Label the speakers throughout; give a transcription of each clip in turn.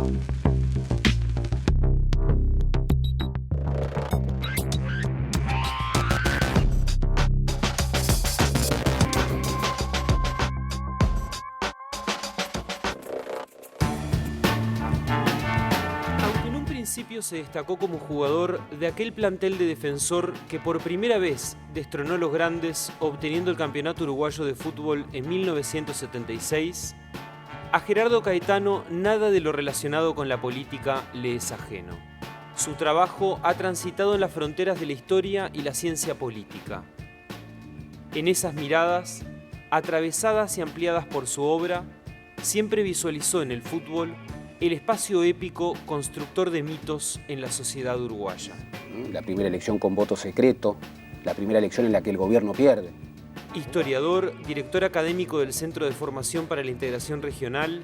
Speaker 1: Al principio se destacó como jugador de aquel plantel de Defensor que por primera vez destronó a los grandes obteniendo el Campeonato Uruguayo de Fútbol en 1976, a Gerardo Caetano nada de lo relacionado con la política le es ajeno. Su trabajo ha transitado en las fronteras de la historia y la ciencia política. En esas miradas, atravesadas y ampliadas por su obra, siempre visualizó en el fútbol el espacio épico constructor de mitos en la sociedad uruguaya.
Speaker 2: La primera elección con voto secreto, la primera elección en la que el gobierno pierde.
Speaker 1: Historiador, director académico del Centro de Formación para la Integración Regional,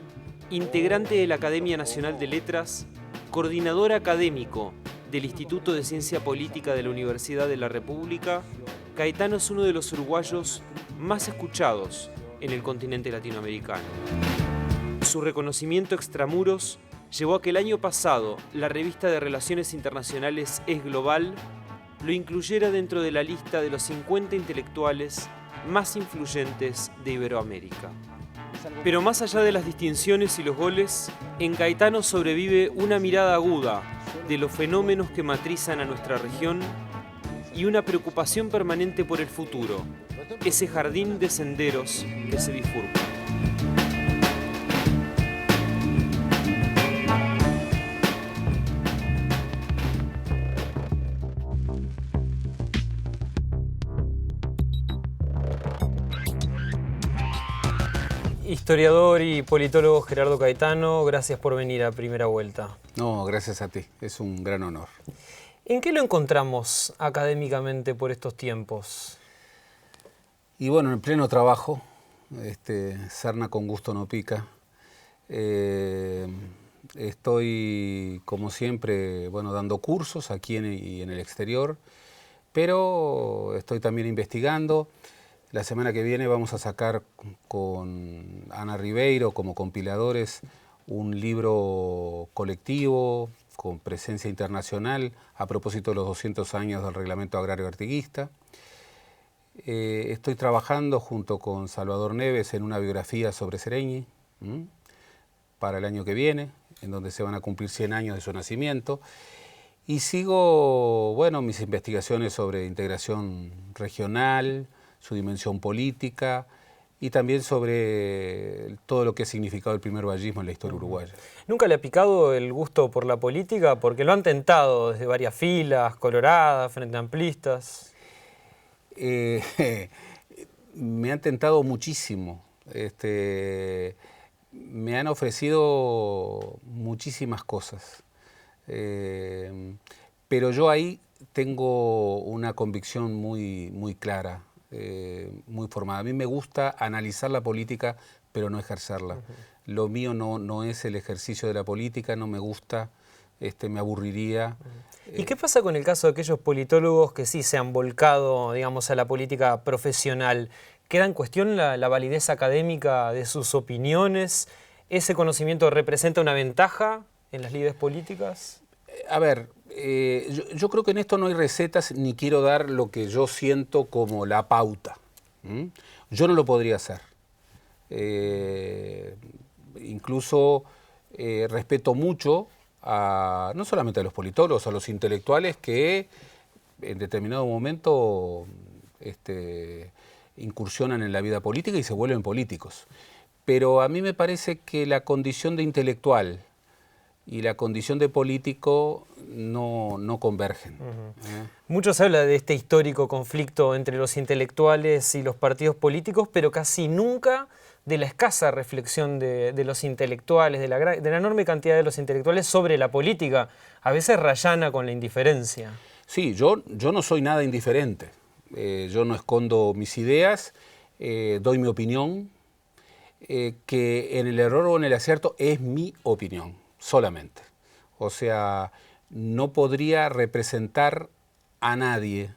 Speaker 1: integrante de la Academia Nacional de Letras, coordinador académico del Instituto de Ciencia Política de la Universidad de la República, Caetano es uno de los uruguayos más escuchados en el continente latinoamericano. Su reconocimiento extramuros llevó a que el año pasado la revista de Relaciones Internacionales Es Global lo incluyera dentro de la lista de los 50 intelectuales más influyentes de Iberoamérica. Pero más allá de las distinciones y los goles, en Caetano sobrevive una mirada aguda de los fenómenos que matrizan a nuestra región y una preocupación permanente por el futuro, ese jardín de senderos que se bifurca. Historiador y politólogo Gerardo Caetano, gracias por venir a Primera Vuelta.
Speaker 3: No, gracias a ti, es un gran honor.
Speaker 1: ¿En qué lo encontramos académicamente por estos tiempos?
Speaker 3: Y bueno, en pleno trabajo, sarna con gusto no pica. Estoy, como siempre, bueno, dando cursos aquí y en el exterior, pero estoy también investigando. La semana que viene vamos a sacar con Ana Ribeiro como compiladores un libro colectivo con presencia internacional a propósito de los 200 años del Reglamento Agrario Artiguista. Estoy trabajando junto con Salvador Neves en una biografía sobre Sereñi para el año que viene, en donde se van a cumplir 100 años de su nacimiento. Y sigo, bueno, mis investigaciones sobre integración regional, su dimensión política y también sobre todo lo que ha significado el primer vallismo en la historia uruguaya.
Speaker 1: ¿Nunca le ha picado el gusto por la política? Porque lo han tentado desde varias filas, coloradas, frente amplistas.
Speaker 3: Me han tentado muchísimo. Me han ofrecido muchísimas cosas. Pero yo ahí tengo una convicción muy clara. Muy formada. A mí me gusta analizar la política, pero no ejercerla. Lo mío no es el ejercicio de la política, no me gusta, me aburriría.
Speaker 1: ¿Y qué pasa con el caso de aquellos politólogos que sí se han volcado, digamos, a la política profesional? ¿Queda en cuestión la validez académica de sus opiniones? ¿Ese conocimiento representa una ventaja en las lides políticas?
Speaker 3: A ver, yo creo que en esto no hay recetas ni quiero dar lo que yo siento como la pauta. Yo no lo podría hacer. Incluso respeto mucho no solamente a los politólogos, a los intelectuales que en determinado momento incursionan en la vida política y se vuelven políticos. Pero a mí me parece que la condición de intelectual y la condición de político no convergen.
Speaker 1: Mucho se habla de este histórico conflicto entre los intelectuales y los partidos políticos, pero casi nunca de la escasa reflexión de los intelectuales, de la enorme cantidad de los intelectuales sobre la política, a veces rayana con la indiferencia.
Speaker 3: Sí, yo no soy nada indiferente. Yo no escondo mis ideas, doy mi opinión, que en el error o en el acierto es mi opinión. Solamente. O sea, no podría representar a nadie,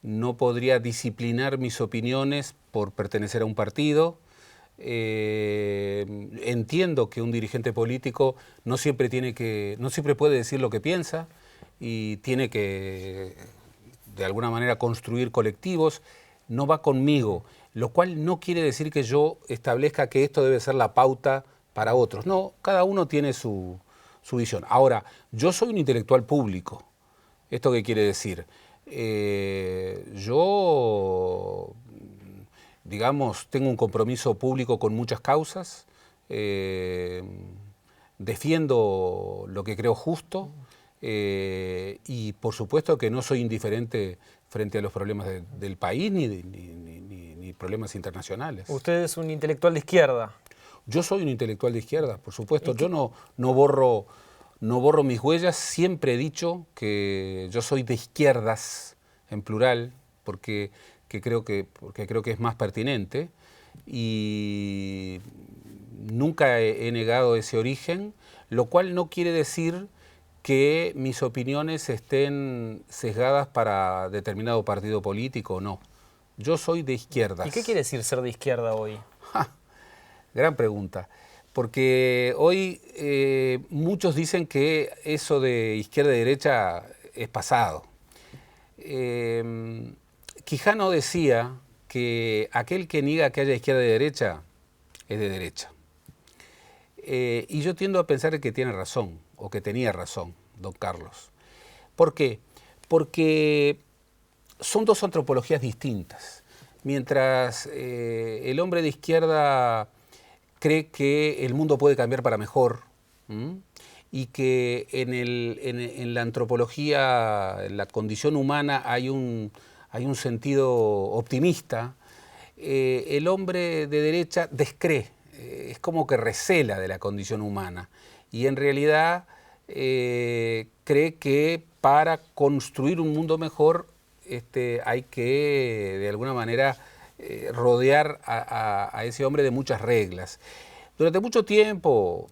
Speaker 3: no podría disciplinar mis opiniones por pertenecer a un partido. Es entiendo que un dirigente político no siempre puede decir lo que piensa y tiene que, de alguna manera, construir colectivos. No va conmigo, lo cual no quiere decir que yo establezca que esto debe ser la pauta para otros. No, cada uno tiene su visión. Ahora, yo soy un intelectual público. ¿Esto qué quiere decir? Yo, digamos, tengo un compromiso público con muchas causas, defiendo lo que creo justo y por supuesto que no soy indiferente frente a los problemas del país ni problemas internacionales.
Speaker 1: ¿Usted es un intelectual de izquierda?
Speaker 3: Yo soy un intelectual de izquierda, por supuesto. Yo no borro mis huellas. Siempre he dicho que yo soy de izquierdas, en plural, porque creo que es más pertinente. Y nunca he negado ese origen, lo cual no quiere decir que mis opiniones estén sesgadas para determinado partido político o no. Yo soy de izquierdas.
Speaker 1: ¿Y qué quiere decir ser de izquierda hoy?
Speaker 3: Gran pregunta, porque hoy muchos dicen que eso de izquierda y derecha es pasado. Quijano decía que aquel que niega que haya izquierda y derecha es de derecha. Y yo tiendo a pensar que tiene razón, o que tenía razón, don Carlos. ¿Por qué? Porque son dos antropologías distintas. Mientras el hombre de izquierda cree que el mundo puede cambiar para mejor y que en la antropología, en la condición humana, hay un sentido optimista, el hombre de derecha descree, es como que recela de la condición humana y en realidad cree que para construir un mundo mejor hay que de alguna manera rodear a ese hombre de muchas reglas. Durante mucho tiempo,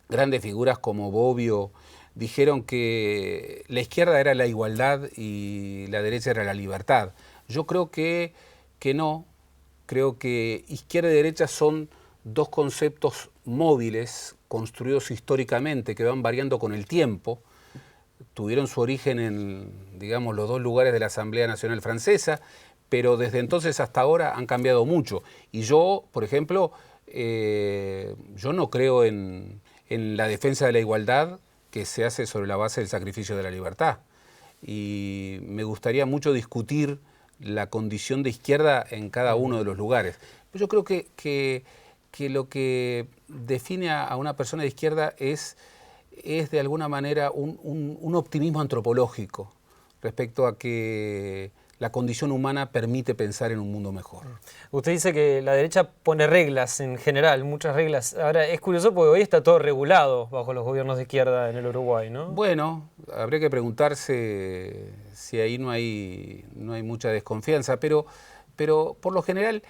Speaker 3: grandes figuras como Bobbio dijeron que la izquierda era la igualdad y la derecha era la libertad. Yo creo que no. Creo que izquierda y derecha son dos conceptos móviles, construidos históricamente, que van variando con el tiempo. Tuvieron su origen en, digamos, los dos lugares de la Asamblea Nacional Francesa, pero desde entonces hasta ahora han cambiado mucho. Y yo, por ejemplo, yo no creo en la defensa de la igualdad que se hace sobre la base del sacrificio de la libertad. Y me gustaría mucho discutir la condición de izquierda en cada uno de los lugares. Yo creo que lo que define a una persona de izquierda es de alguna manera un optimismo antropológico respecto a que la condición humana permite pensar en un mundo mejor.
Speaker 1: Usted dice que la derecha pone reglas en general, muchas reglas. Ahora, es curioso porque hoy está todo regulado bajo los gobiernos de izquierda en el Uruguay, ¿no?
Speaker 3: Bueno, habría que preguntarse si ahí no hay mucha desconfianza, pero por lo general,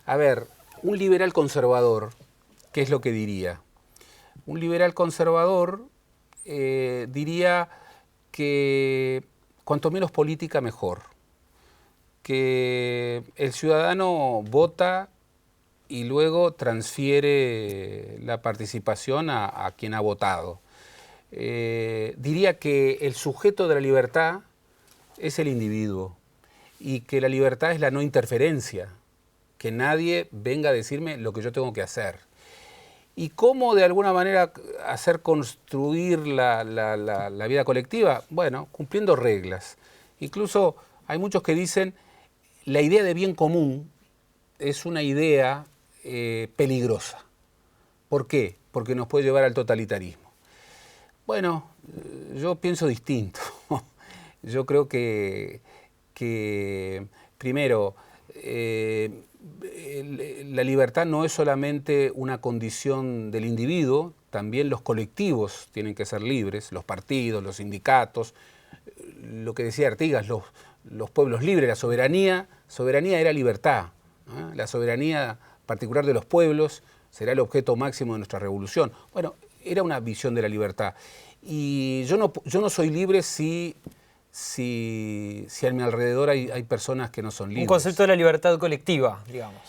Speaker 3: a ver, un liberal conservador, ¿qué es lo que diría? Un liberal conservador diría que cuanto menos política, mejor. Que el ciudadano vota y luego transfiere la participación a quien ha votado. Diría que el sujeto de la libertad es el individuo y que la libertad es la no interferencia, que nadie venga a decirme lo que yo tengo que hacer. ¿Y cómo de alguna manera hacer construir la vida colectiva? Bueno, cumpliendo reglas. Incluso hay muchos que dicen la idea de bien común es una idea peligrosa. ¿Por qué? Porque nos puede llevar al totalitarismo. Bueno, yo pienso distinto. Yo creo que primero, la libertad no es solamente una condición del individuo, también los colectivos tienen que ser libres, los partidos, los sindicatos, lo que decía Artigas, los pueblos libres, la soberanía era libertad, ¿eh? La soberanía particular de los pueblos será el objeto máximo de nuestra revolución. Bueno, era una visión de la libertad. Y yo no soy libre si a mi alrededor hay personas que no son libres.
Speaker 1: Un concepto de la libertad colectiva, digamos.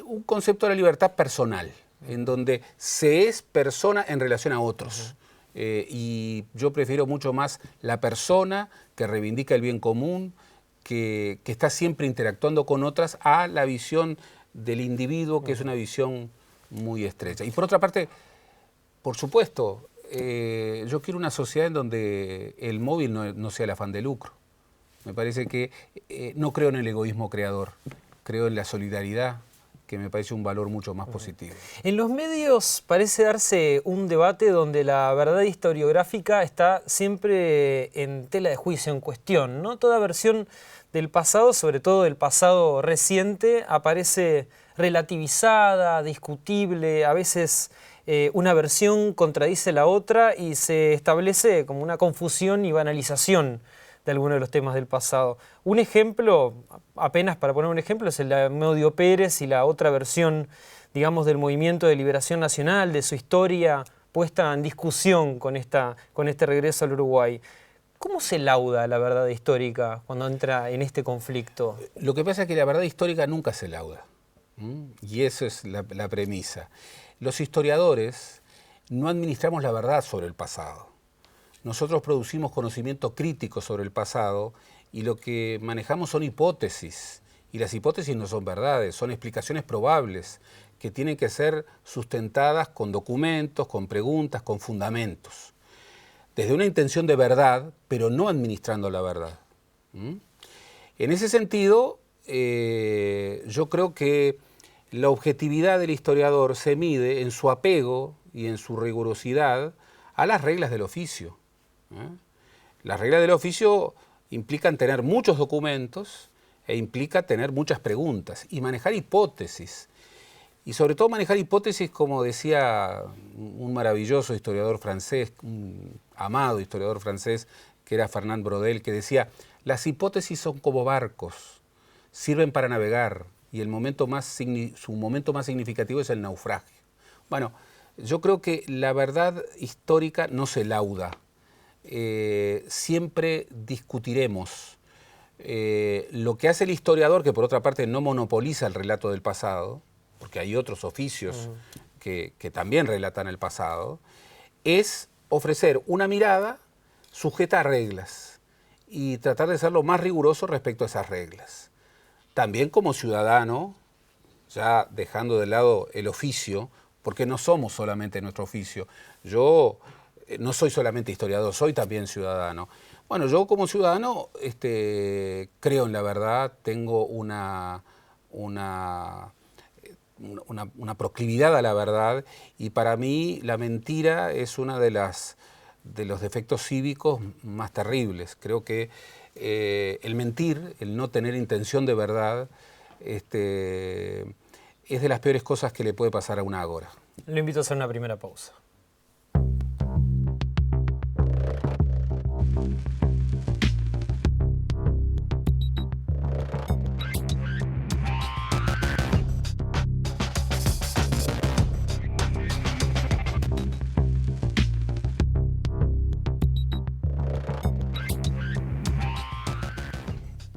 Speaker 3: un concepto de la libertad personal, en donde se es persona en relación a otros. Y yo prefiero mucho más la persona que reivindica el bien común, que está siempre interactuando con otras, a la visión del individuo, que es una visión muy estrecha. Y por otra parte, por supuesto, yo quiero una sociedad en donde el móvil no sea el afán de lucro. Me parece que no creo en el egoísmo creador, creo en la solidaridad, que me parece un valor mucho más positivo.
Speaker 1: En los medios parece darse un debate donde la verdad historiográfica está siempre en tela de juicio, en cuestión, ¿no? Toda versión del pasado, sobre todo del pasado reciente, aparece relativizada, discutible, a veces una versión contradice la otra y se establece como una confusión y banalización de algunos de los temas del pasado. Un ejemplo, apenas para poner un ejemplo, es el de Meodio Pérez y la otra versión, digamos, del Movimiento de Liberación Nacional, de su historia puesta en discusión con este regreso al Uruguay. ¿Cómo se lauda la verdad histórica cuando entra en este conflicto?
Speaker 3: Lo que pasa es que la verdad histórica nunca se lauda, y eso es la premisa. Los historiadores no administramos la verdad sobre el pasado. Nosotros producimos conocimiento crítico sobre el pasado y lo que manejamos son hipótesis. Y las hipótesis no son verdades, son explicaciones probables que tienen que ser sustentadas con documentos, con preguntas, con fundamentos. Desde una intención de verdad, pero no administrando la verdad. En ese sentido, yo creo que la objetividad del historiador se mide en su apego y en su rigurosidad a las reglas del oficio. Las reglas del oficio implican tener muchos documentos e implica tener muchas preguntas y manejar hipótesis. Y sobre todo manejar hipótesis, como decía un maravilloso historiador francés, un amado historiador francés, que era Fernand Braudel, que decía: las hipótesis son como barcos, sirven para navegar y su momento más significativo es el naufragio. Bueno, yo creo que la verdad histórica no se lauda. Siempre discutiremos. Lo que hace el historiador, que por otra parte no monopoliza el relato del pasado, porque hay otros oficios que también relatan el pasado, es ofrecer una mirada sujeta a reglas y tratar de ser lo más riguroso respecto a esas reglas. También como ciudadano, ya dejando de lado el oficio, porque no somos solamente nuestro oficio. Yo no soy solamente historiador, soy también ciudadano. Bueno, yo como ciudadano creo en la verdad, tengo una proclividad a la verdad, y para mí la mentira es una de los defectos cívicos más terribles. Creo que el mentir, el no tener intención de verdad, es de las peores cosas que le puede pasar a un ágora.
Speaker 1: Lo invito a hacer una primera pausa.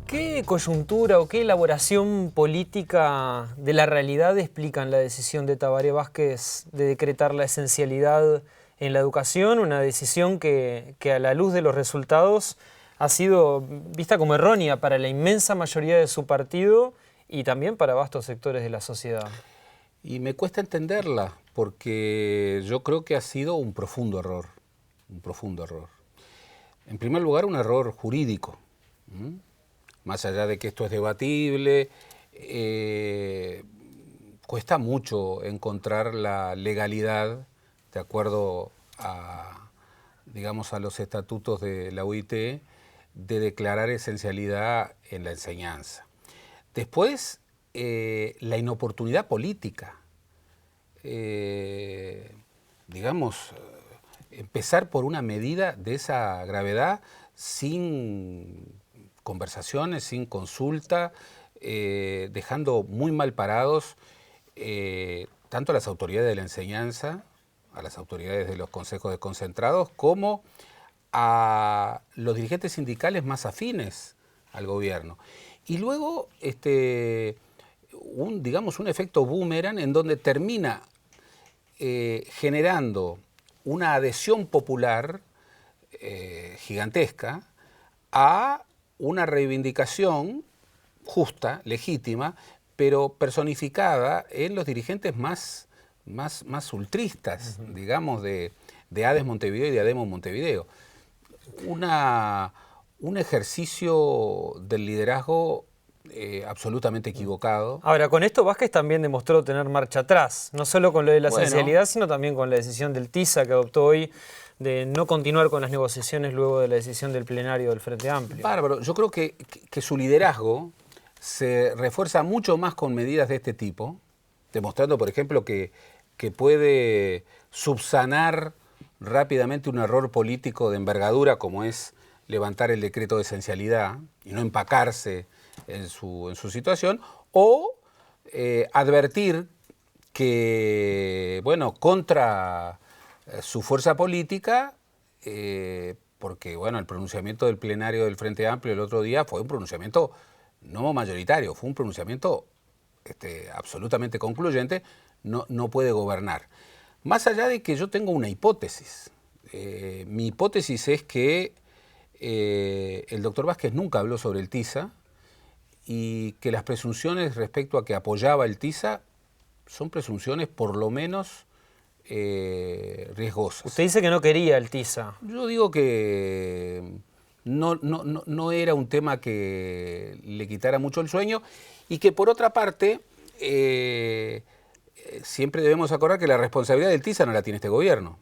Speaker 1: ¿Qué coyuntura o qué elaboración política de la realidad explican la decisión de Tabaré Vázquez de decretar la esencialidad en la educación? Una decisión que a la luz de los resultados ha sido vista como errónea para la inmensa mayoría de su partido y también para vastos sectores de la sociedad.
Speaker 3: Y me cuesta entenderla, porque yo creo que ha sido un profundo error. Un profundo error. En primer lugar, un error jurídico. Más allá de que esto es debatible, cuesta mucho encontrar la legalidad, de acuerdo a, digamos, a los estatutos de la UIT, de declarar esencialidad en la enseñanza. Después, la inoportunidad política. Digamos, empezar por una medida de esa gravedad sin conversaciones, sin consulta, dejando muy mal parados tanto a las autoridades de la enseñanza, a las autoridades de los consejos desconcentrados, como a los dirigentes sindicales más afines al gobierno. Y luego digamos, un efecto boomerang en donde termina generando una adhesión popular gigantesca a una reivindicación justa, legítima, pero personificada en los dirigentes más ultristas, digamos, de ADES Montevideo y de ADEMO Montevideo. Un ejercicio del liderazgo absolutamente equivocado.
Speaker 1: Ahora, con esto Vázquez también demostró tener marcha atrás, no solo con lo de la esencialidad, sino también con la decisión del TISA que adoptó hoy de no continuar con las negociaciones luego de la decisión del plenario del Frente Amplio.
Speaker 3: Bárbaro, yo creo que su liderazgo se refuerza mucho más con medidas de este tipo, demostrando, por ejemplo, que puede subsanar rápidamente un error político de envergadura como es levantar el decreto de esencialidad y no empacarse en su situación, o advertir que, bueno, contra su fuerza política, porque, bueno, el pronunciamiento del plenario del Frente Amplio el otro día fue un pronunciamiento no mayoritario, fue un pronunciamiento absolutamente concluyente, no puede gobernar. Más allá de que yo tengo una hipótesis, mi hipótesis es que el doctor Vázquez nunca habló sobre el TISA y que las presunciones respecto a que apoyaba el TISA son presunciones por lo menos riesgosas.
Speaker 1: Usted dice que no quería el TISA.
Speaker 3: Yo digo que no era un tema que le quitara mucho el sueño y que por otra parte siempre debemos acordar que la responsabilidad del TISA no la tiene este gobierno,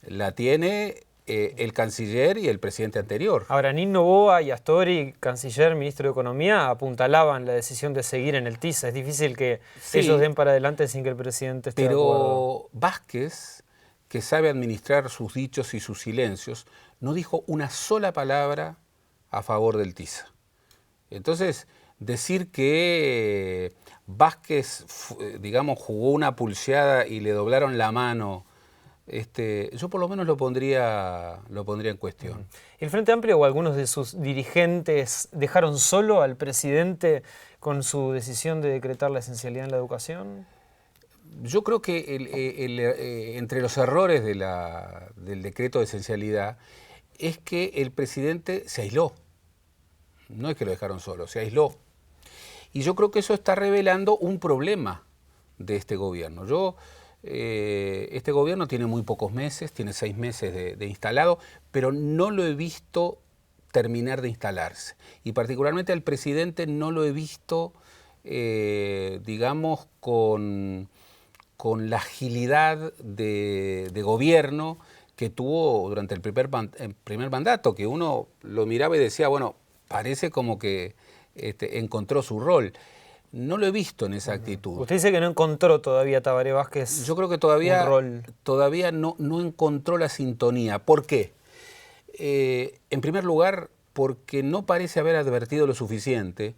Speaker 3: la tiene el canciller y el presidente anterior.
Speaker 1: Ahora, Nino Boa y Astori, canciller, ministro de Economía, apuntalaban la decisión de seguir en el TISA. Es difícil que ellos den para adelante sin que el presidente esté de acuerdo.
Speaker 3: Pero Vázquez, que sabe administrar sus dichos y sus silencios, no dijo una sola palabra a favor del TISA. Entonces, decir que Vázquez, digamos, jugó una pulseada y le doblaron la mano, yo por lo menos lo pondría en cuestión.
Speaker 1: ¿El Frente Amplio o algunos de sus dirigentes dejaron solo al presidente con su decisión de decretar la esencialidad en la educación?
Speaker 3: Yo creo que entre los errores del decreto de esencialidad es que el presidente se aisló. No es que lo dejaron solo, se aisló. Y yo creo que eso está revelando un problema de este gobierno. Este gobierno tiene muy pocos meses, tiene 6 meses de instalado, pero no lo he visto terminar de instalarse. Y particularmente al presidente no lo he visto, digamos, con la agilidad de gobierno que tuvo durante el primer mandato, que uno lo miraba y decía, bueno, parece como que encontró su rol. No lo he visto en esa actitud.
Speaker 1: Usted dice que no encontró todavía Tabaré Vázquez.
Speaker 3: Yo creo que todavía no encontró la sintonía. ¿Por qué? En primer lugar, porque no parece haber advertido lo suficiente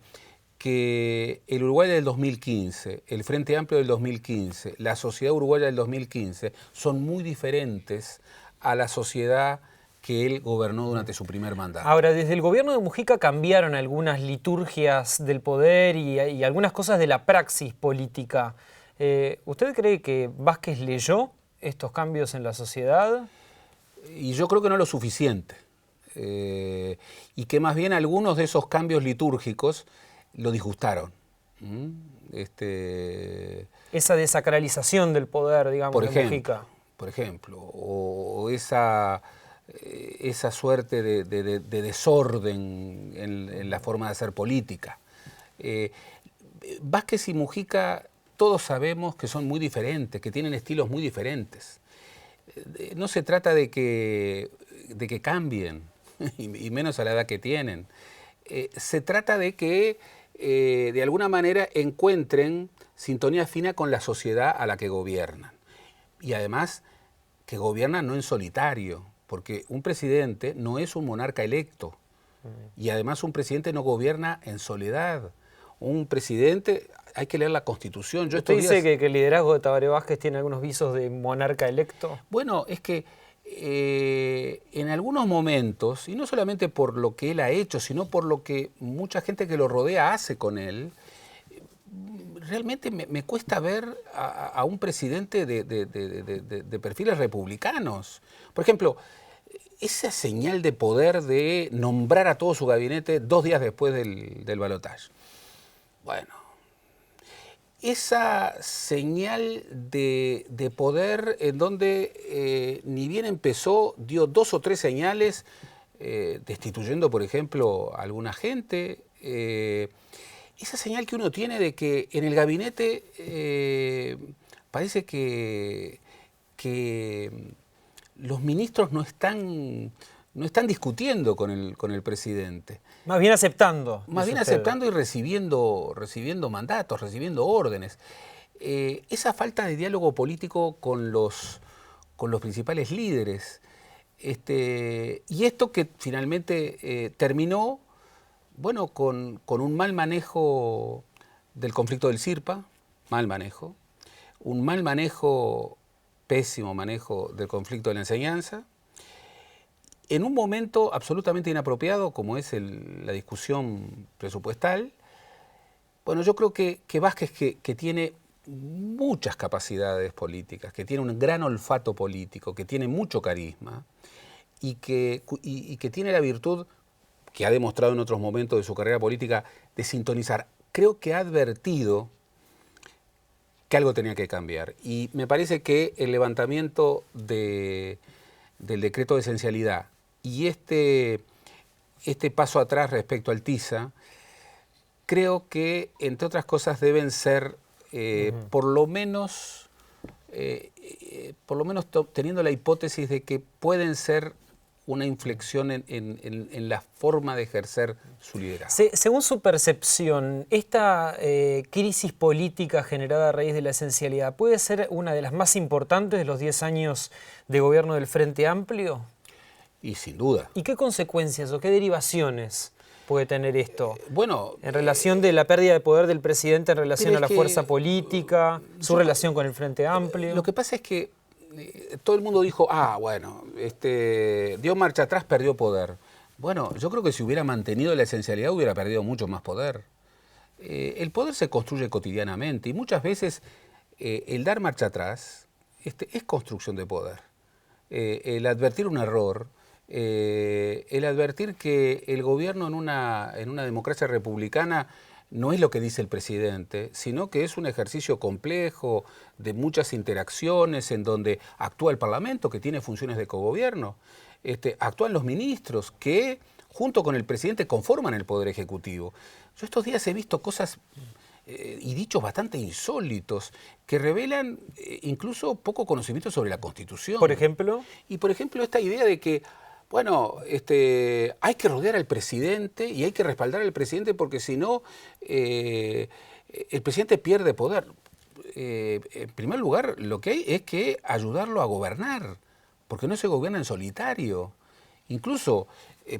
Speaker 3: que el Uruguay del 2015, el Frente Amplio del 2015, la sociedad uruguaya del 2015 son muy diferentes a la sociedad que él gobernó durante su primer mandato.
Speaker 1: Ahora, desde el gobierno de Mujica cambiaron algunas liturgias del poder y algunas cosas de la praxis política. ¿Usted cree que Vázquez leyó estos cambios en la sociedad?
Speaker 3: Y yo creo que no lo suficiente. Y que más bien algunos de esos cambios litúrgicos lo disgustaron.
Speaker 1: Esa desacralización del poder, digamos, de Mujica.
Speaker 3: Por ejemplo, o esa suerte de desorden en la forma de hacer política. Vázquez y Mujica todos sabemos que son muy diferentes, que tienen estilos muy diferentes. No se trata de que cambien, y menos a la edad que tienen. Se trata de que de alguna manera encuentren sintonía fina con la sociedad a la que gobiernan. Y además que gobiernan no en solitario, porque un presidente no es un monarca electo. Y además un presidente no gobierna en soledad. Un presidente, hay que leer la Constitución.
Speaker 1: ¿Usted dice que el liderazgo de Tabaré Vázquez tiene algunos visos de monarca electo?
Speaker 3: Bueno, es que en algunos momentos, y no solamente por lo que él ha hecho, sino por lo que mucha gente que lo rodea hace con él, realmente me cuesta ver a un presidente de perfiles republicanos. Por ejemplo, esa señal de poder de nombrar a todo su gabinete 2 días después del balotaje. Bueno, esa señal de poder en donde ni bien empezó, dio 2 o 3 señales, destituyendo, por ejemplo, a alguna gente. Esa señal que uno tiene de que en el gabinete parece que los ministros no están discutiendo con el presidente.
Speaker 1: Más bien aceptando.
Speaker 3: Más bien aceptando y recibiendo mandatos, recibiendo órdenes. Esa falta de diálogo político con los principales líderes. Y esto que finalmente terminó, bueno, con un mal manejo del conflicto del CIRPA, un mal manejo, pésimo manejo del conflicto de la enseñanza, en un momento absolutamente inapropiado como es la discusión presupuestal. Bueno, yo creo que Vázquez, que tiene muchas capacidades políticas, que tiene un gran olfato político, que tiene mucho carisma y que tiene la virtud que ha demostrado en otros momentos de su carrera política de sintonizar, creo que ha advertido que algo tenía que cambiar. Y me parece que el levantamiento del decreto de esencialidad y este paso atrás respecto al TISA, creo que, entre otras cosas, deben ser, por lo menos teniendo la hipótesis de que pueden ser una inflexión en la forma de ejercer su liderazgo.
Speaker 1: Según su percepción, ¿esta crisis política generada a raíz de la esencialidad puede ser una de las más importantes de los 10 años de gobierno del Frente Amplio?
Speaker 3: Y sin duda.
Speaker 1: ¿Y qué consecuencias o qué derivaciones puede tener esto?
Speaker 3: Bueno,
Speaker 1: en relación de la pérdida de poder del presidente en relación a la fuerza política, su relación con el Frente Amplio.
Speaker 3: Lo que pasa es que todo el mundo dijo, bueno, dio marcha atrás, perdió poder. Bueno, yo creo que si hubiera mantenido la esencialidad hubiera perdido mucho más poder. El poder se construye cotidianamente y muchas veces el dar marcha atrás es construcción de poder. El advertir un error, el advertir que el gobierno en una democracia republicana no es lo que dice el presidente, sino que es un ejercicio complejo de muchas interacciones en donde actúa el Parlamento, que tiene funciones de cogobierno, actúan los ministros, que junto con el presidente conforman el Poder Ejecutivo. Yo estos días he visto cosas y dichos bastante insólitos que revelan incluso poco conocimiento sobre la Constitución.
Speaker 1: ¿Por ejemplo?
Speaker 3: Y por ejemplo esta idea de que bueno, hay que rodear al presidente y hay que respaldar al presidente porque si no, el presidente pierde poder. En primer lugar, lo que hay es que ayudarlo a gobernar, porque no se gobierna en solitario. Incluso,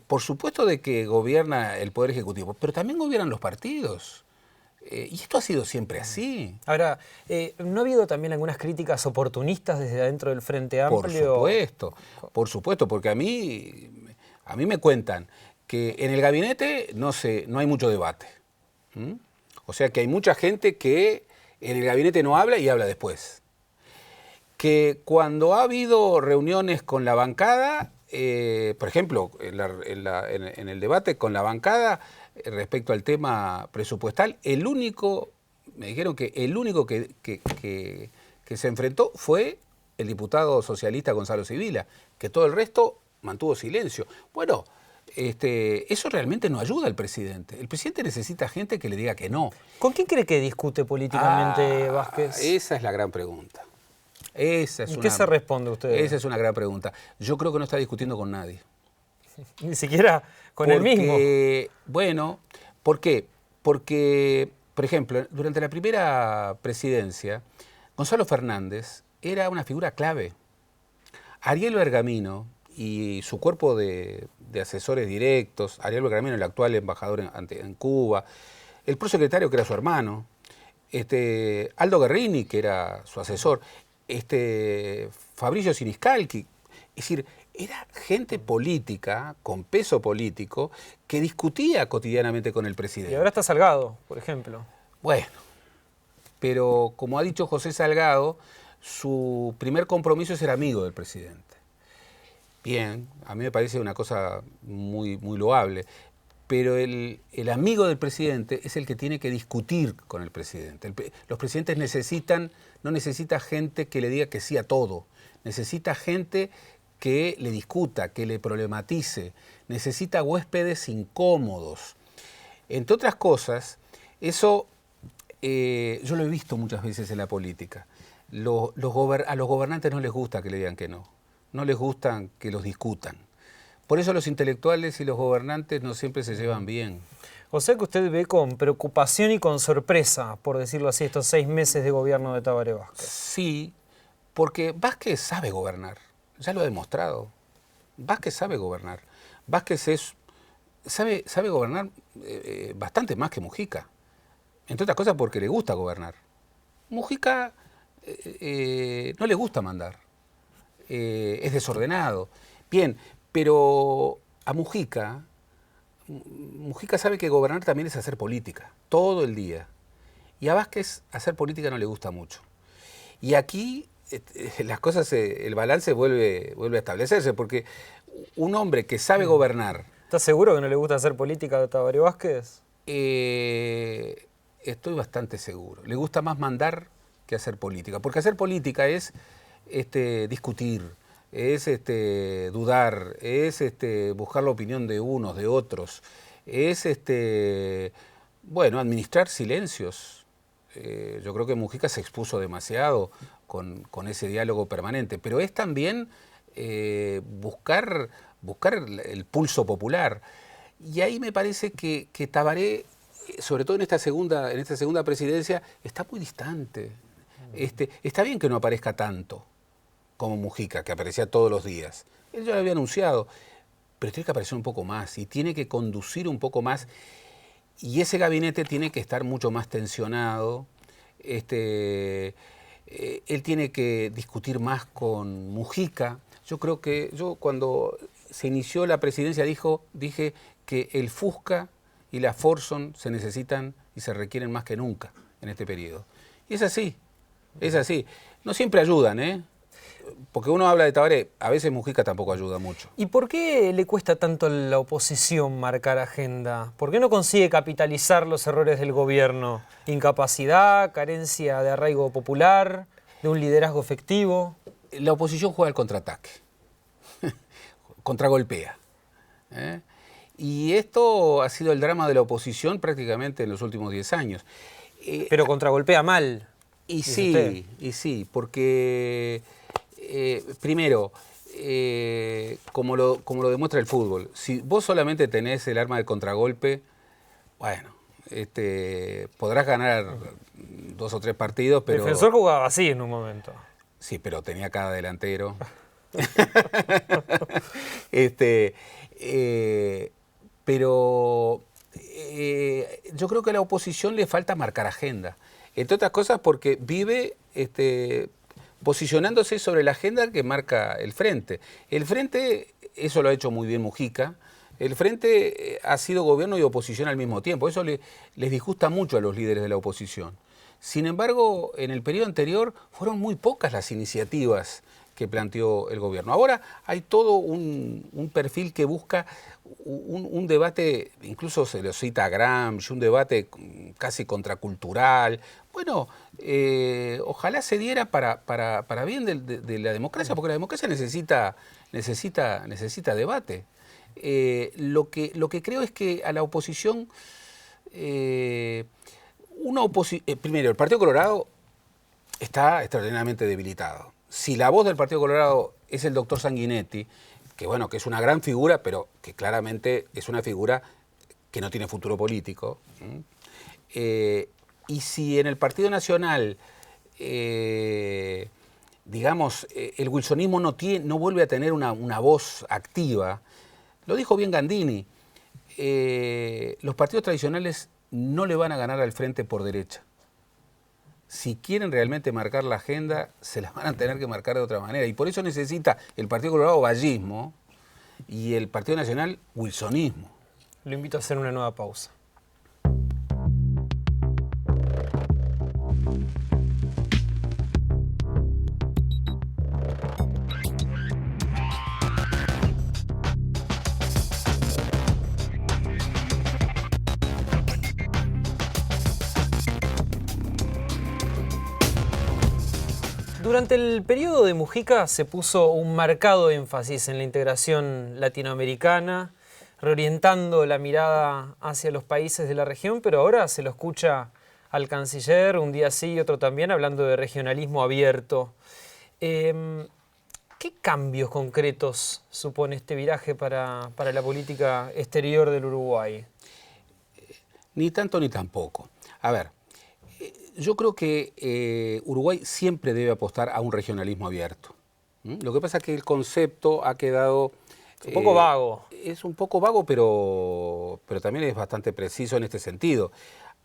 Speaker 3: por supuesto de que gobierna el Poder Ejecutivo, pero también gobiernan los partidos. Y esto ha sido siempre así.
Speaker 1: Ahora, ¿no ha habido también algunas críticas oportunistas desde adentro del Frente Amplio?
Speaker 3: Por supuesto, porque a mí me cuentan que en el gabinete no hay mucho debate. O sea que hay mucha gente que en el gabinete no habla y habla después. Que cuando ha habido reuniones con la bancada, por ejemplo, en el debate con la bancada, respecto al tema presupuestal, me dijeron que el único que se enfrentó fue el diputado socialista Gonzalo Sibila, que todo el resto mantuvo silencio. Bueno, eso realmente no ayuda al presidente. El presidente necesita gente que le diga que no.
Speaker 1: ¿Con quién cree que discute políticamente Vázquez?
Speaker 3: Esa es la gran pregunta. ¿Qué
Speaker 1: se responde usted?
Speaker 3: Esa es una gran pregunta. Yo creo que no está discutiendo con nadie.
Speaker 1: Ni siquiera con él mismo.
Speaker 3: Bueno, ¿por qué? Porque, por ejemplo, durante la primera presidencia, Gonzalo Fernández era una figura clave. Ariel Bergamino y su cuerpo de asesores directos, Ariel Bergamino, el actual embajador en Cuba, el prosecretario que era su hermano, Aldo Guerrini, que era su asesor, Fabricio Siniscalchi, es decir, era gente política, con peso político, que discutía cotidianamente con el presidente.
Speaker 1: Y ahora está Salgado, por ejemplo.
Speaker 3: Bueno, pero como ha dicho José Salgado, su primer compromiso es ser amigo del presidente. Bien, a mí me parece una cosa muy, muy loable, pero el amigo del presidente es el que tiene que discutir con el presidente. Los presidentes no necesita gente que le diga que sí a todo, necesita gente que le discuta, que le problematice, necesita huéspedes incómodos. Entre otras cosas, eso yo lo he visto muchas veces en la política. A los gobernantes no les gusta que le digan que no les gusta que los discutan. Por eso los intelectuales y los gobernantes no siempre se llevan bien.
Speaker 1: O sea que usted ve con preocupación y con sorpresa, por decirlo así, estos 6 meses de gobierno de Tabaré Vázquez.
Speaker 3: Sí, porque Vázquez sabe gobernar, ya lo ha demostrado. Vázquez sabe gobernar. Vázquez sabe gobernar bastante más que Mujica. Entre otras cosas porque le gusta gobernar. Mujica no le gusta mandar, es desordenado. Bien, pero a Mujica sabe que gobernar también es hacer política, todo el día. Y a Vázquez hacer política no le gusta mucho. Y aquí las cosas, el balance vuelve a establecerse, porque un hombre que sabe gobernar...
Speaker 1: ¿Estás seguro que no le gusta hacer política a Tabaré Vázquez?
Speaker 3: Estoy bastante seguro. Le gusta más mandar que hacer política, porque hacer política es discutir, es dudar, es buscar la opinión de unos, de otros, es administrar silencios. Yo creo que Mujica se expuso demasiado con ese diálogo permanente, pero es también buscar el pulso popular. Y ahí me parece que Tabaré, sobre todo en esta segunda presidencia, está muy distante. Está bien que no aparezca tanto como Mujica, que aparecía todos los días. Él ya lo había anunciado, pero tiene que aparecer un poco más y tiene que conducir un poco más. Y ese gabinete tiene que estar mucho más tensionado. Él tiene que discutir más con Mujica. Yo creo que cuando se inició la presidencia dije que el Fusca y la Forson se necesitan y se requieren más que nunca en este periodo. Y es así. No siempre ayudan, ¿eh? Porque uno habla de Tabaré, a veces Mujica tampoco ayuda mucho.
Speaker 1: ¿Y por qué le cuesta tanto a la oposición marcar agenda? ¿Por qué no consigue capitalizar los errores del gobierno? ¿Incapacidad, carencia de arraigo popular, de un liderazgo efectivo?
Speaker 3: La oposición juega al contraataque, contragolpea. Y esto ha sido el drama de la oposición prácticamente en los últimos 10 años.
Speaker 1: Pero contragolpea mal.
Speaker 3: Y sí, porque primero, como lo demuestra el fútbol, si vos solamente tenés el arma del contragolpe, bueno, podrás ganar 2 o 3 partidos, pero...
Speaker 1: Defensor jugaba así en un momento.
Speaker 3: Sí, pero tenía cada delantero. Pero yo creo que a la oposición le falta marcar agenda. Entre otras cosas porque vive posicionándose sobre la agenda que marca el Frente. El Frente, eso lo ha hecho muy bien Mujica, el Frente ha sido gobierno y oposición al mismo tiempo. Eso les disgusta mucho a los líderes de la oposición. Sin embargo, en el periodo anterior fueron muy pocas las iniciativas que planteó el gobierno. Ahora hay todo un perfil que busca un debate, incluso se lo cita a Gramsci, un debate casi contracultural. Bueno, ojalá se diera para bien de la democracia, porque la democracia necesita debate. Lo que creo es que a la oposición, primero, el Partido Colorado está extraordinariamente debilitado. Si la voz del Partido Colorado es el doctor Sanguinetti, que bueno, que es una gran figura, pero que claramente es una figura que no tiene futuro político, y si en el Partido Nacional, digamos, el wilsonismo no vuelve a tener una voz activa, lo dijo bien Gandini, los partidos tradicionales no le van a ganar al Frente por derecha. Si quieren realmente marcar la agenda, se la van a tener que marcar de otra manera. Y por eso necesita el Partido Colorado vallismo y el Partido Nacional wilsonismo.
Speaker 1: Lo invito a hacer una nueva pausa. Durante el periodo de Mujica se puso un marcado énfasis en la integración latinoamericana, reorientando la mirada hacia los países de la región, pero ahora se lo escucha al canciller, un día sí y otro también, hablando de regionalismo abierto. ¿Qué cambios concretos supone este viraje para la política exterior del Uruguay?
Speaker 3: Ni tanto ni tampoco. A ver, yo creo que Uruguay siempre debe apostar a un regionalismo abierto. Lo que pasa es que el concepto ha quedado...
Speaker 1: Un poco vago.
Speaker 3: Es un poco vago, pero también es bastante preciso en este sentido.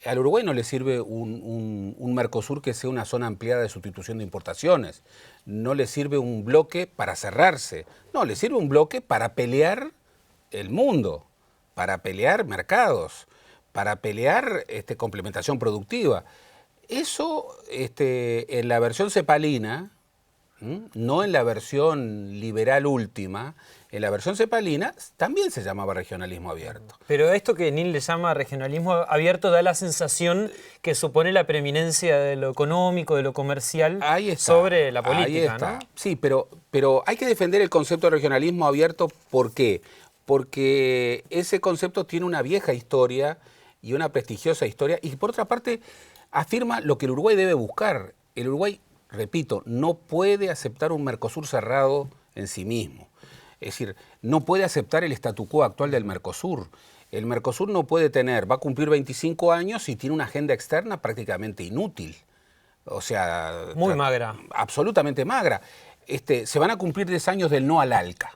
Speaker 3: Al Uruguay no le sirve un Mercosur que sea una zona ampliada de sustitución de importaciones. No le sirve un bloque para cerrarse. No, le sirve un bloque para pelear el mundo, para pelear mercados, para pelear complementación productiva. Eso en la versión cepalina, no en la versión liberal última, en la versión cepalina también se llamaba regionalismo abierto.
Speaker 1: Pero esto que Nil le llama regionalismo abierto da la sensación que supone la preeminencia de lo económico, de lo comercial sobre la política,
Speaker 3: ahí está.
Speaker 1: ¿no?
Speaker 3: Sí, pero hay que defender el concepto de regionalismo abierto. ¿Por qué? Porque ese concepto tiene una vieja historia y una prestigiosa historia, y por otra parte afirma lo que el Uruguay debe buscar. El Uruguay, repito, no puede aceptar un Mercosur cerrado en sí mismo. Es decir, no puede aceptar el statu quo actual del Mercosur. El Mercosur no puede tener, va a cumplir 25 años y tiene una agenda externa prácticamente inútil. O sea...
Speaker 1: Muy magra.
Speaker 3: Absolutamente magra. Se van a cumplir 10 años del no al ALCA,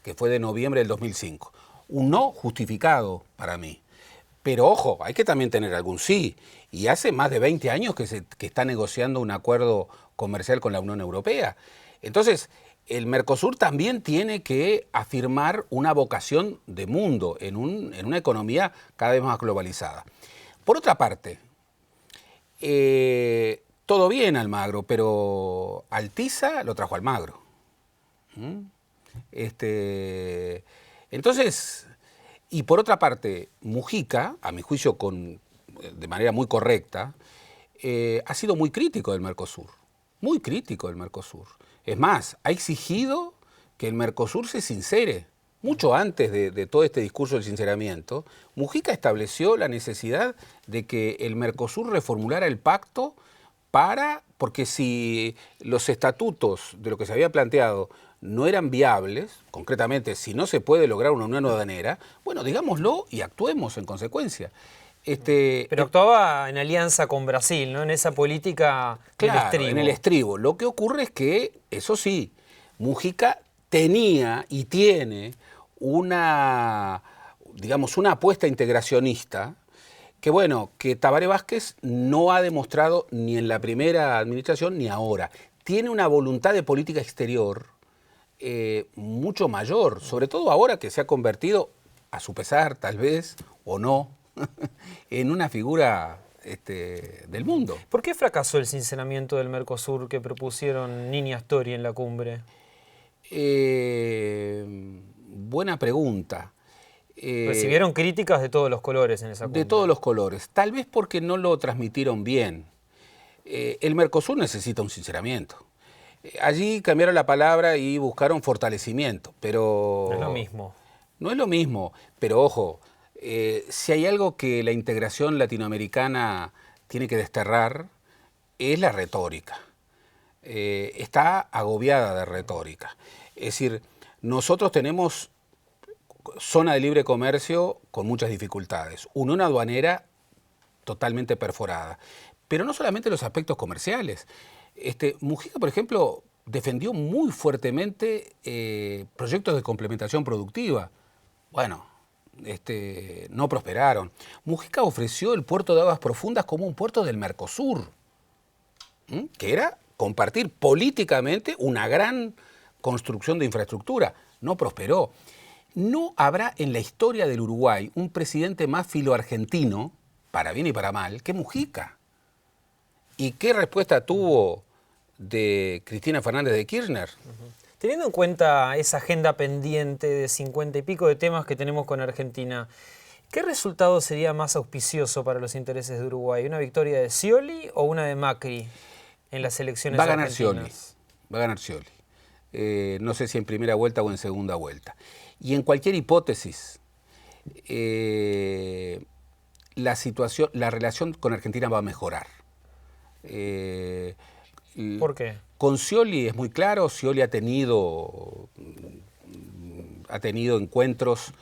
Speaker 3: que fue de noviembre del 2005. Un no justificado para mí. Pero ojo, hay que también tener algún sí. Y hace más de 20 años que está negociando un acuerdo comercial con la Unión Europea. Entonces, el Mercosur también tiene que afirmar una vocación de mundo en una economía cada vez más globalizada. Por otra parte, todo bien Almagro, pero Altiza lo trajo Almagro. Entonces, y por otra parte, Mujica, a mi juicio de manera muy correcta, ha sido muy crítico del Mercosur. Muy crítico del Mercosur. Es más, ha exigido que el Mercosur se sincere. Mucho antes de todo este discurso del sinceramiento, Mujica estableció la necesidad de que el Mercosur reformulara el pacto porque si los estatutos de lo que se había planteado no eran viables, concretamente si no se puede lograr una unión aduanera, bueno, digámoslo y actuemos en consecuencia.
Speaker 1: Pero actuaba en alianza con Brasil, ¿no? En esa política del estribo.
Speaker 3: En el estribo. Lo que ocurre es que, eso sí, Mujica tenía y tiene una apuesta integracionista que Tabaré Vázquez no ha demostrado ni en la primera administración ni ahora. Tiene una voluntad de política exterior mucho mayor, sobre todo ahora que se ha convertido, a su pesar tal vez, o no, en una figura del mundo.
Speaker 1: ¿Por qué fracasó el sinceramiento del Mercosur que propusieron Nini y Astori en la cumbre?
Speaker 3: Buena pregunta.
Speaker 1: Recibieron críticas de todos los colores en esa cumbre.
Speaker 3: De todos los colores. Tal vez porque no lo transmitieron bien. El Mercosur necesita un sinceramiento. Allí cambiaron la palabra y buscaron fortalecimiento, pero...
Speaker 1: No es lo mismo.
Speaker 3: No es lo mismo, pero ojo, si hay algo que la integración latinoamericana tiene que desterrar, es la retórica. Está agobiada de retórica. Es decir, nosotros tenemos zona de libre comercio con muchas dificultades, unión aduanera totalmente perforada, pero no solamente los aspectos comerciales. Mujica, por ejemplo, defendió muy fuertemente proyectos de complementación productiva. Bueno, no prosperaron. Mujica ofreció el puerto de Aguas Profundas como un puerto del Mercosur, que era compartir políticamente una gran construcción de infraestructura. No prosperó. No habrá en la historia del Uruguay un presidente más filoargentino, para bien y para mal, que Mujica. ¿Y qué respuesta tuvo de Cristina Fernández de Kirchner?
Speaker 1: Teniendo en cuenta esa agenda pendiente de 50 y pico de temas que tenemos con Argentina, ¿qué resultado sería más auspicioso para los intereses de Uruguay? ¿Una victoria de Scioli o una de Macri en las elecciones
Speaker 3: Va a ganar
Speaker 1: argentinas?
Speaker 3: Scioli, va a ganar Scioli. No sé si en primera vuelta o en segunda vuelta. Y en cualquier hipótesis, la relación con Argentina va a mejorar.
Speaker 1: ¿Por qué?
Speaker 3: Con Scioli es muy claro. Scioli ha tenido encuentros,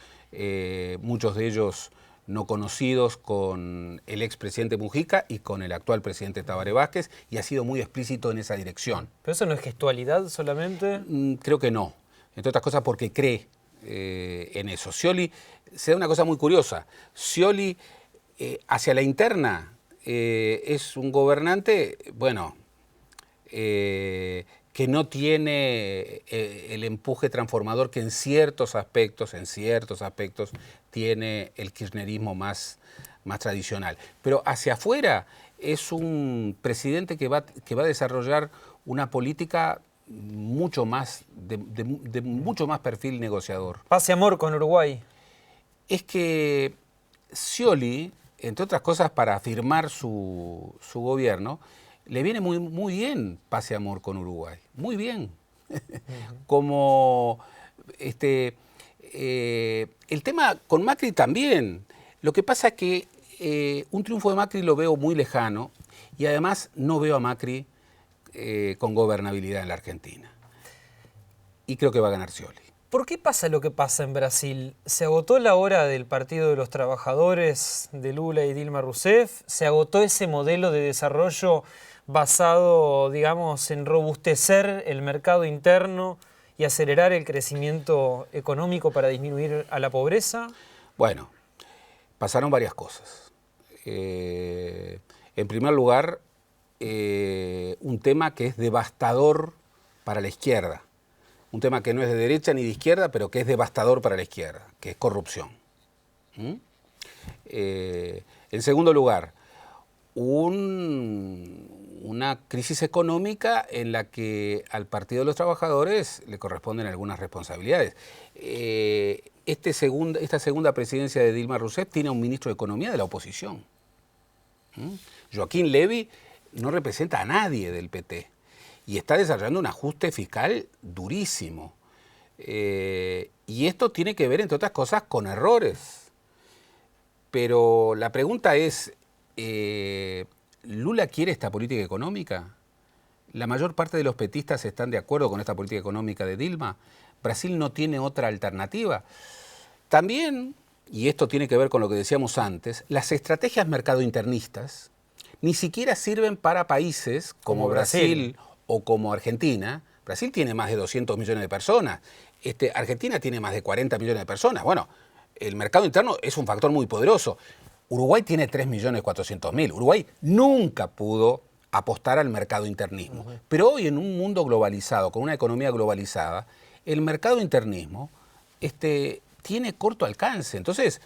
Speaker 3: muchos de ellos no conocidos, con el expresidente Mujica y con el actual presidente Tabaré Vázquez, y ha sido muy explícito en esa dirección.
Speaker 1: ¿Pero eso no es gestualidad solamente?
Speaker 3: Creo que no, entre otras cosas porque cree en eso. Scioli, se da una cosa muy curiosa. Scioli, hacia la interna, es un gobernante, bueno, que no tiene el empuje transformador que en ciertos aspectos tiene el kirchnerismo más tradicional. Pero hacia afuera es un presidente que va a desarrollar una política mucho más de mucho más perfil negociador.
Speaker 1: Paz y amor con Uruguay.
Speaker 3: Es que Scioli, entre otras cosas, para afirmar su gobierno, le viene muy bien paz y amor con Uruguay, muy bien. Como el tema con Macri también. Lo que pasa es que un triunfo de Macri lo veo muy lejano, y además no veo a Macri con gobernabilidad en la Argentina. Y creo que va a ganar Scioli.
Speaker 1: ¿Por qué pasa lo que pasa en Brasil? ¿Se agotó la hora del Partido de los Trabajadores de Lula y Dilma Rousseff? ¿Se agotó ese modelo de desarrollo basado, digamos, en robustecer el mercado interno y acelerar el crecimiento económico para disminuir a la pobreza?
Speaker 3: Bueno, pasaron varias cosas. En primer lugar, un tema que es devastador para la izquierda. Un tema que no es de derecha ni de izquierda, pero que es devastador para la izquierda, que es corrupción. En segundo lugar, una crisis económica en la que al Partido de los Trabajadores le corresponden algunas responsabilidades. Esta segunda presidencia de Dilma Rousseff tiene a un ministro de Economía de la oposición. Joaquín Levy no representa a nadie del PT y está desarrollando un ajuste fiscal durísimo. Y esto tiene que ver, entre otras cosas, con errores. Pero la pregunta es, ¿Lula quiere esta política económica? La mayor parte de los petistas están de acuerdo con esta política económica de Dilma. Brasil no tiene otra alternativa. También, y esto tiene que ver con lo que decíamos antes, las estrategias mercadointernistas ni siquiera sirven para países como Brasil o como Argentina. Brasil tiene más de 200 millones de personas. Argentina tiene más de 40 millones de personas. Bueno, el mercado interno es un factor muy poderoso. Uruguay tiene 3.400.000. Uruguay nunca pudo apostar al mercado internismo. Pero hoy, en un mundo globalizado, con una economía globalizada, el mercado internismo tiene corto alcance. Entonces,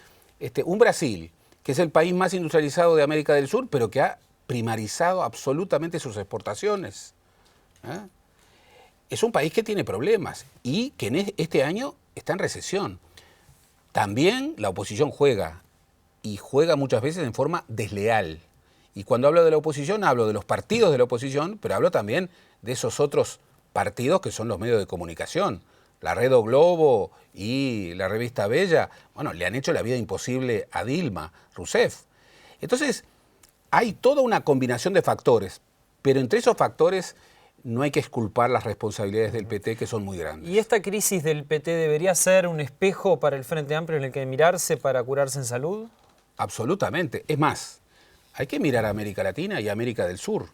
Speaker 3: un Brasil, que es el país más industrializado de América del Sur, pero que ha primarizado absolutamente sus exportaciones, es un país que tiene problemas y que en este año está en recesión. También la oposición juega, y juega muchas veces en forma desleal. Y cuando hablo de la oposición, hablo de los partidos de la oposición, pero hablo también de esos otros partidos que son los medios de comunicación. La Red O Globo y la revista Bella, bueno, le han hecho la vida imposible a Dilma Rousseff. Entonces, hay toda una combinación de factores, pero entre esos factores no hay que exculpar las responsabilidades del PT, que son muy grandes.
Speaker 1: ¿Y esta crisis del PT debería ser un espejo para el Frente Amplio en el que mirarse para curarse en salud?
Speaker 3: Absolutamente. Es más, hay que mirar a América Latina y a América del Sur.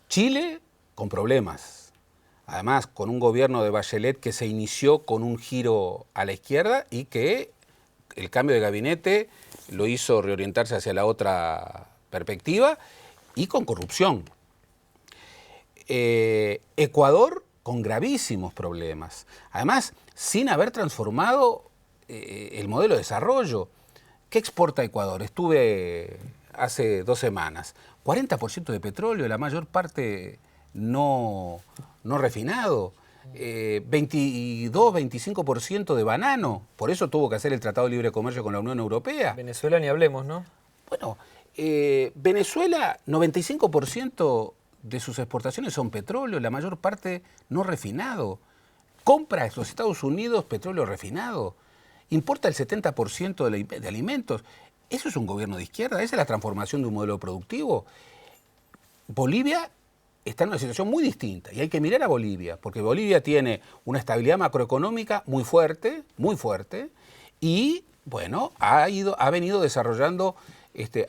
Speaker 3: Chile con problemas. Además, con un gobierno de Bachelet que se inició con un giro a la izquierda y que el cambio de gabinete lo hizo reorientarse hacia la otra perspectiva, y con corrupción. Ecuador con gravísimos problemas. Además, sin haber transformado el modelo de desarrollo. ¿Qué exporta Ecuador? Estuve hace 2 semanas. 40% de petróleo, la mayor parte no refinado. 22-25% de banano. Por eso tuvo que hacer el Tratado de Libre Comercio con la Unión Europea.
Speaker 1: Venezuela ni hablemos, ¿no?
Speaker 3: Bueno, Venezuela, 95% de sus exportaciones son petróleo, la mayor parte no refinado. Compra a los Estados Unidos petróleo refinado. Importa el 70% de alimentos. ¿Eso es un gobierno de izquierda? ¿Esa es la transformación de un modelo productivo? Bolivia está en una situación muy distinta y hay que mirar a Bolivia, porque Bolivia tiene una estabilidad macroeconómica muy fuerte, y bueno, ha venido desarrollando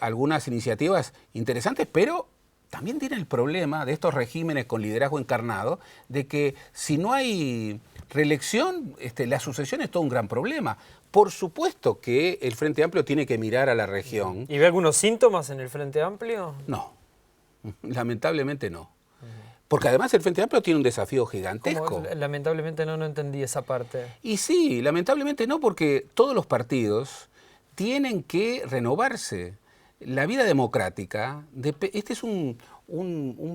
Speaker 3: algunas iniciativas interesantes, pero también tiene el problema de estos regímenes con liderazgo encarnado, de que si no hay reelección, la sucesión es todo un gran problema. Por supuesto que el Frente Amplio tiene que mirar a la región.
Speaker 1: ¿Y ve algunos síntomas en el Frente Amplio?
Speaker 3: No, lamentablemente no. Porque además el Frente Amplio tiene un desafío gigantesco.
Speaker 1: ¿Cómo? Lamentablemente no entendí esa parte.
Speaker 3: Y sí, lamentablemente no, porque todos los partidos tienen que renovarse. La vida democrática, este es un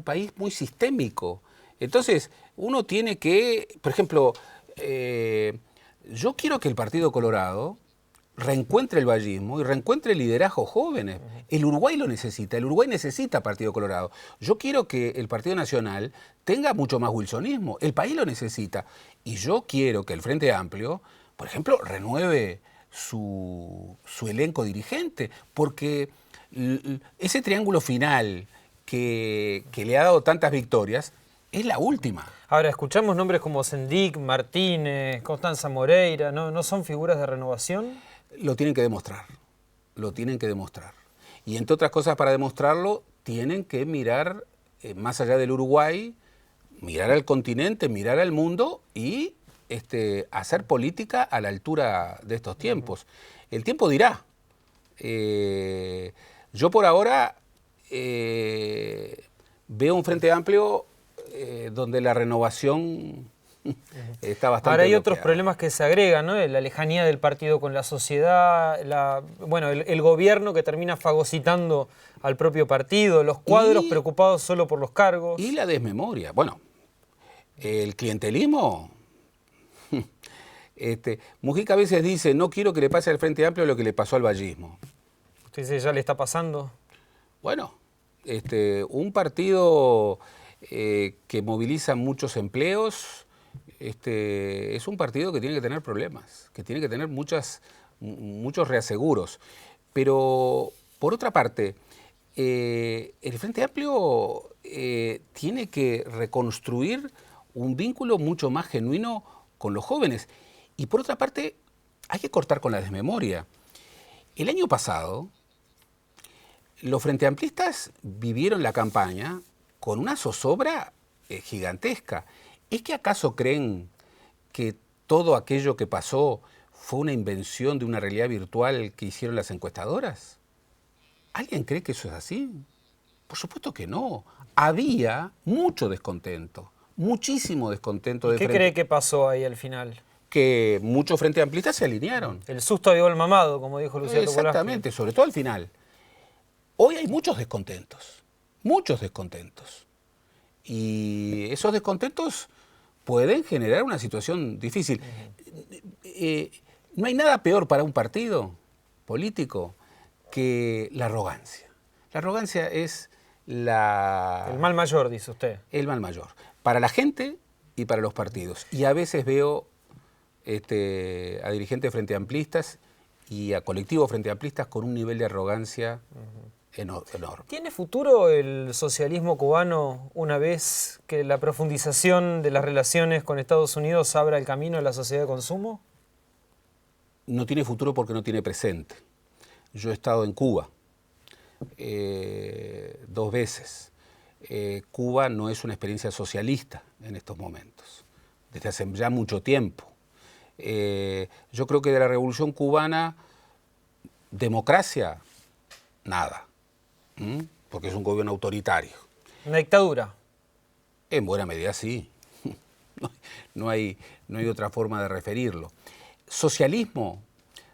Speaker 3: país muy sistémico. Entonces, uno tiene que, por ejemplo, yo quiero que el Partido Colorado reencuentre el vallismo y reencuentre liderazgos jóvenes. El Uruguay lo necesita, el Uruguay necesita Partido Colorado. Yo quiero que el Partido Nacional tenga mucho más wilsonismo, el país lo necesita. Y yo quiero que el Frente Amplio, por ejemplo, renueve su elenco dirigente, porque ese triángulo final que le ha dado tantas victorias es la última.
Speaker 1: Ahora, escuchamos nombres como Sendik, Martínez, Constanza Moreira, ¿no son figuras de renovación?
Speaker 3: Lo tienen que demostrar, lo tienen que demostrar. Y entre otras cosas, para demostrarlo, tienen que mirar más allá del Uruguay, mirar al continente, mirar al mundo y hacer política a la altura de estos tiempos. El tiempo dirá. Yo por ahora veo un Frente Amplio donde la renovación está bastante
Speaker 1: Ahora hay
Speaker 3: bloqueada.
Speaker 1: otros problemas que se agregan, ¿no? La lejanía del partido con la sociedad, el gobierno que termina fagocitando al propio partido, los cuadros preocupados solo por los cargos.
Speaker 3: Y la desmemoria. Bueno, el clientelismo. Mujica a veces dice, no quiero que le pase al Frente Amplio lo que le pasó al vallismo.
Speaker 1: ¿Usted dice, ya le está pasando?
Speaker 3: Bueno, un partido que moviliza muchos empleos, es un partido que tiene que tener problemas, que tiene que tener muchos reaseguros. Pero, por otra parte, el Frente Amplio tiene que reconstruir un vínculo mucho más genuino con los jóvenes. Y por otra parte, hay que cortar con la desmemoria. El año pasado, los frenteamplistas vivieron la campaña con una zozobra gigantesca. ¿Es que acaso creen que todo aquello que pasó fue una invención de una realidad virtual que hicieron las encuestadoras? ¿Alguien cree que eso es así? Por supuesto que no. Había mucho descontento, muchísimo descontento.
Speaker 1: ¿Qué cree que pasó ahí al final?
Speaker 3: Que muchos frenteamplistas se alinearon.
Speaker 1: El susto avivó el mamado, como dijo Lucía Topoláski.
Speaker 3: Exactamente, sobre todo al final. Hoy hay muchos descontentos. Y esos descontentos pueden generar una situación difícil. No hay nada peor para un partido político que la arrogancia. La arrogancia es
Speaker 1: el mal mayor, dice usted.
Speaker 3: El mal mayor. Para la gente y para los partidos. Y a veces veo a dirigentes frenteamplistas y a colectivos frenteamplistas con un nivel de arrogancia enorme.
Speaker 1: ¿Tiene futuro el socialismo cubano una vez que la profundización de las relaciones con Estados Unidos abra el camino a la sociedad de consumo?
Speaker 3: No tiene futuro porque no tiene presente. Yo he estado en Cuba 2 veces. Cuba no es una experiencia socialista en estos momentos, desde hace ya mucho tiempo. Yo creo que de la Revolución Cubana, democracia, nada. Porque es un gobierno autoritario.
Speaker 1: ¿Una dictadura?
Speaker 3: En buena medida sí. No hay otra forma de referirlo. Socialismo,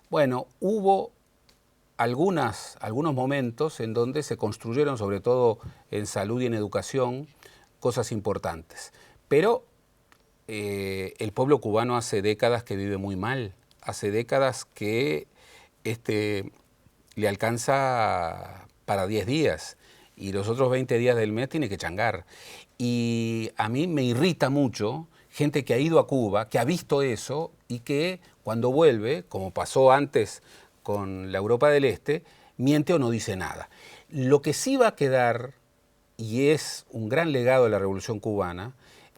Speaker 3: bueno, hubo algunos momentos en donde se construyeron, sobre todo en salud y en educación, cosas importantes. Pero el pueblo cubano hace décadas que vive muy mal. Hace décadas que le alcanza para 10 días y los otros 20 días del mes tiene que changar. Y a mí me irrita mucho gente que ha ido a Cuba, que ha visto eso y que cuando vuelve, como pasó antes con la Europa del Este, miente o no dice nada. Lo que sí va a quedar, y es un gran legado de la Revolución Cubana,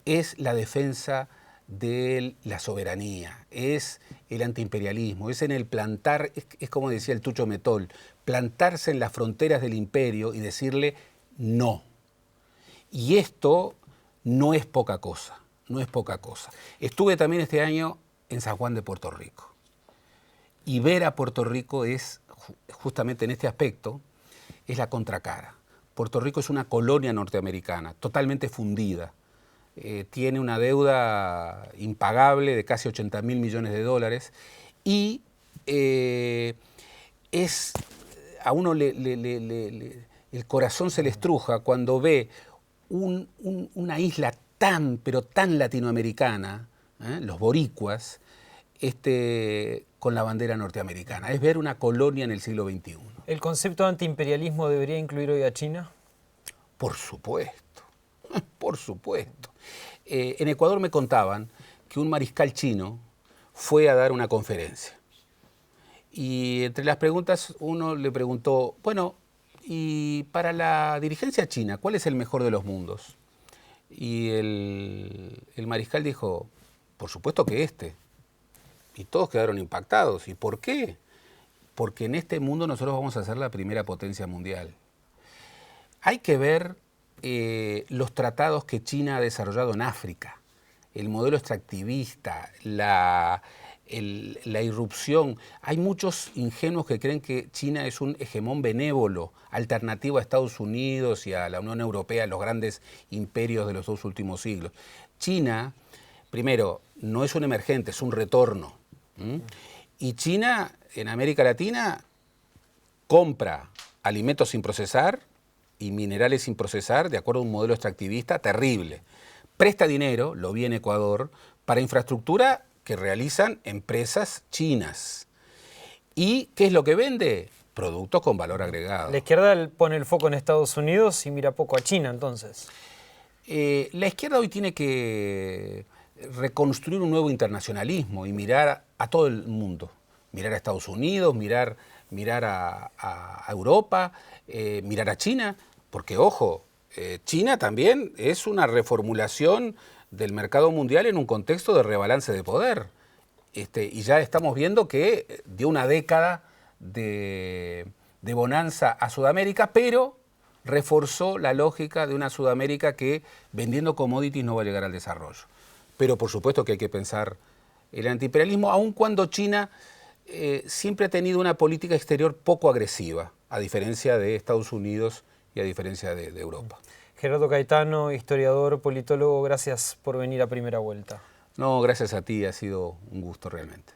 Speaker 3: es la defensa de la soberanía, es el antiimperialismo, es en el plantar, es como decía el Tucho Metol, plantarse en las fronteras del imperio y decirle no. Y esto no es poca cosa, no es poca cosa. Estuve también este año en San Juan de Puerto Rico. Y ver a Puerto Rico es, justamente en este aspecto, es la contracara. Puerto Rico es una colonia norteamericana, totalmente fundida. Tiene una deuda impagable de casi 80.000 millones de dólares y a uno el corazón se le estruja cuando ve una isla tan, pero tan latinoamericana, los boricuas, con la bandera norteamericana. Es ver una colonia en el siglo XXI.
Speaker 1: ¿El concepto de antiimperialismo debería incluir hoy a China?
Speaker 3: Por supuesto, por supuesto. En Ecuador me contaban que un mariscal chino fue a dar una conferencia. Y entre las preguntas uno le preguntó, bueno, y para la dirigencia china, ¿cuál es el mejor de los mundos? Y el mariscal dijo, por supuesto que este. Y todos quedaron impactados. ¿Y por qué? Porque en este mundo nosotros vamos a ser la primera potencia mundial. Hay que ver los tratados que China ha desarrollado en África, el modelo extractivista, la irrupción. Hay muchos ingenuos que creen que China es un hegemón benévolo, alternativo a Estados Unidos y a la Unión Europea, los grandes imperios de los 2 últimos siglos. China, primero, no es un emergente, es un retorno. Y China, en América Latina, compra alimentos sin procesar y minerales sin procesar de acuerdo a un modelo extractivista terrible. Presta dinero, lo vi en Ecuador, para infraestructura que realizan empresas chinas. ¿Y qué es lo que vende? Productos con valor agregado.
Speaker 1: La izquierda pone el foco en Estados Unidos y mira poco a China, entonces.
Speaker 3: La izquierda hoy tiene que reconstruir un nuevo internacionalismo y mirar a todo el mundo. Mirar a Estados Unidos, mirar a Europa, mirar a China, porque ojo, China también es una reformulación del mercado mundial en un contexto de rebalance de poder. Y ya estamos viendo que dio una década de bonanza a Sudamérica, pero reforzó la lógica de una Sudamérica que vendiendo commodities no va a llegar al desarrollo. Pero por supuesto que hay que pensar el antiimperialismo, aun cuando China siempre ha tenido una política exterior poco agresiva, a diferencia de Estados Unidos y a diferencia de Europa.
Speaker 1: Gerardo Caetano, historiador, politólogo, gracias por venir a Primera Vuelta.
Speaker 3: No, gracias a ti, ha sido un gusto realmente.